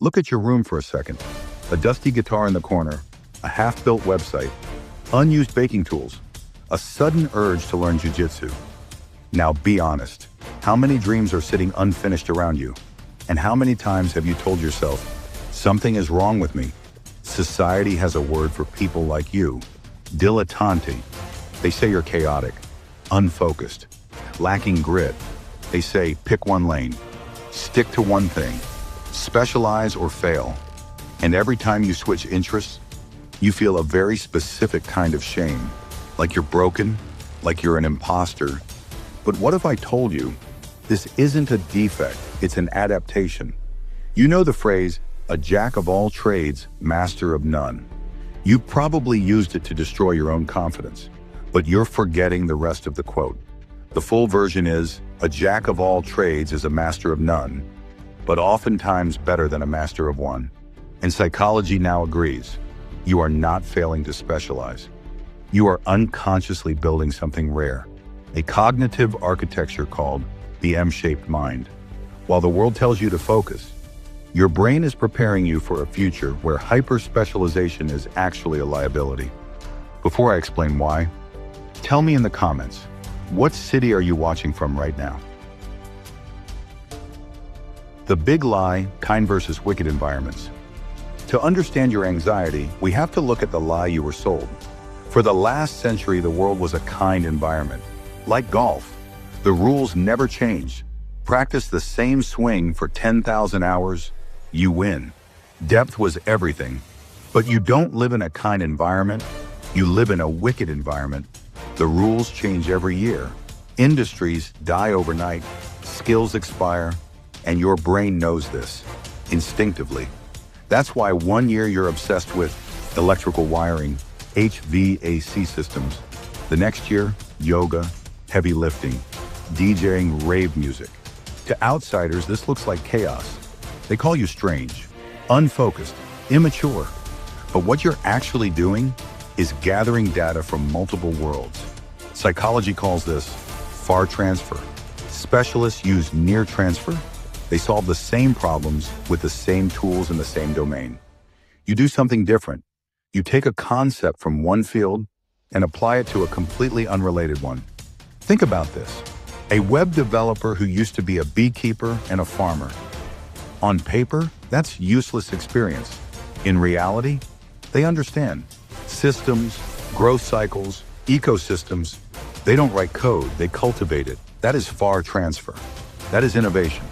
Look at your room for a second. A dusty guitar in the corner, a half-built website, unused baking tools, a sudden urge to learn jujitsu. Now be honest, how many dreams are sitting unfinished around you? And how many times have you told yourself, something is wrong with me? Society has a word for people like you, dilettante. They say you're chaotic, unfocused, lacking grit. They say pick one lane, stick to one thing, specialize or fail. And every time you switch interests, you feel a very specific kind of shame, like you're broken, like you're an imposter. But what if I told you, this isn't a defect, it's an adaptation? You know the phrase, a jack of all trades, master of none. You probably used it to destroy your own confidence, but you're forgetting the rest of the quote. The full version is, a jack of all trades is a master of none, but oftentimes better than a master of one. And psychology now agrees. You are not failing to specialize. You are unconsciously building something rare, a cognitive architecture called the M-shaped mind. While the world tells you to focus, your brain is preparing you for a future where hyper-specialization is actually a liability. Before I explain why, tell me in the comments, what city are you watching from right now? The big lie, kind versus wicked environments. To understand your anxiety, we have to look at the lie you were sold. For the last century, the world was a kind environment. Like golf, the rules never changed. Practice the same swing for 10,000 hours, you win. Depth was everything. But you don't live in a kind environment, you live in a wicked environment. The rules change every year. Industries die overnight, skills expire, and your brain knows this, instinctively. That's why one year you're obsessed with electrical wiring, HVAC systems. The next year, yoga, heavy lifting, DJing rave music. To outsiders, this looks like chaos. They call you strange, unfocused, immature. But what you're actually doing is gathering data from multiple worlds. Psychology calls this far transfer. Specialists use near transfer. They solve the same problems with the same tools in the same domain. You do something different. You take a concept from one field and apply it to a completely unrelated one. Think about this. A web developer who used to be a beekeeper and a farmer. On paper, that's useless experience. In reality, they understand systems, growth cycles, ecosystems. They don't write code, they cultivate it. That is far transfer. That is innovation.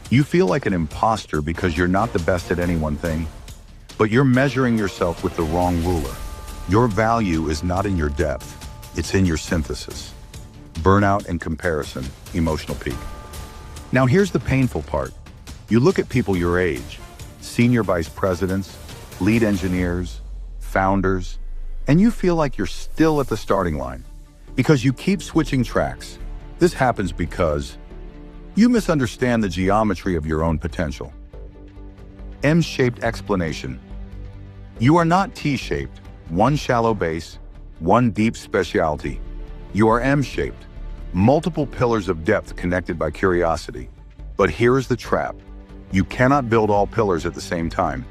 You feel like an imposter because you're not the best at any one thing, but you're measuring yourself with the wrong ruler. Your value is not in your depth, it's in your synthesis. Burnout and comparison, emotional peak. Now here's the painful part. You look at people your age, senior vice presidents, lead engineers, founders, and you feel like you're still at the starting line because you keep switching tracks. This happens because you misunderstand the geometry of your own potential. M-shaped explanation. You are not T-shaped, one shallow base, one deep specialty. You are M-shaped, multiple pillars of depth connected by curiosity. But here is the trap. You cannot build all pillars at the same time.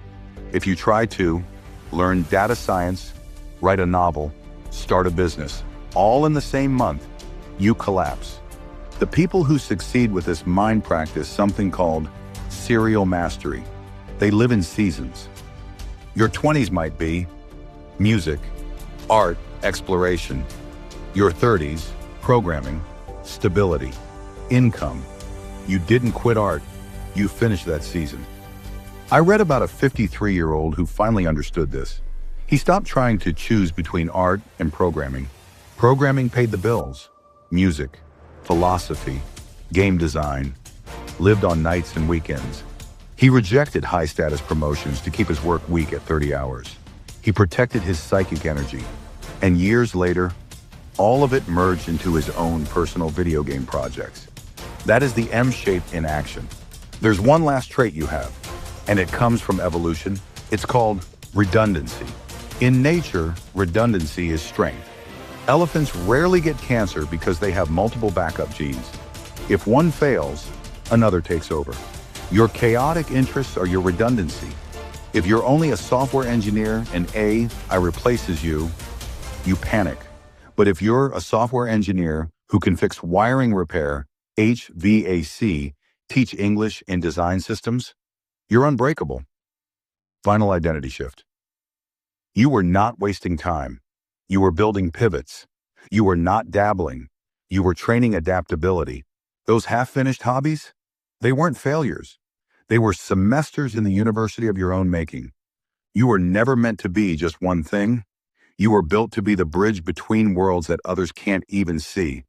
If you try to, learn data science, write a novel, start a business, all in the same month, you collapse. The people who succeed with this mind practice something called serial mastery. They live in seasons. Your 20s might be music, art, exploration. Your 30s, programming, stability, income. You didn't quit art, you finished that season. I read about a 53-year-old who finally understood this. He stopped trying to choose between art and programming. Programming paid the bills. Music, philosophy, game design, lived on nights and weekends. He rejected high-status promotions to keep his work week at 30 hours. He protected his psychic energy. And years later, all of it merged into his own personal video game projects. That is the M-shape in action. There's one last trait you have, and it comes from evolution. It's called redundancy. In nature, redundancy is strength. Elephants rarely get cancer because they have multiple backup genes. If one fails, another takes over. Your chaotic interests are your redundancy. If you're only a software engineer and AI replaces you, you panic. But if you're a software engineer who can fix wiring repair, HVAC, teach English and design systems, you're unbreakable. Final identity shift. You were not wasting time. You were building pivots. You were not dabbling. You were training adaptability. Those half-finished hobbies, they weren't failures. They were semesters in the university of your own making. You were never meant to be just one thing. You were built to be the bridge between worlds that others can't even see.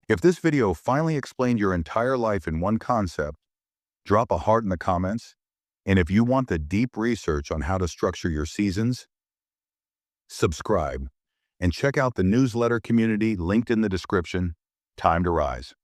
If this video finally explained your entire life in one concept, drop a heart in the comments. And if you want the deep research on how to structure your seasons, subscribe and check out the newsletter community linked in the description. Time to rise.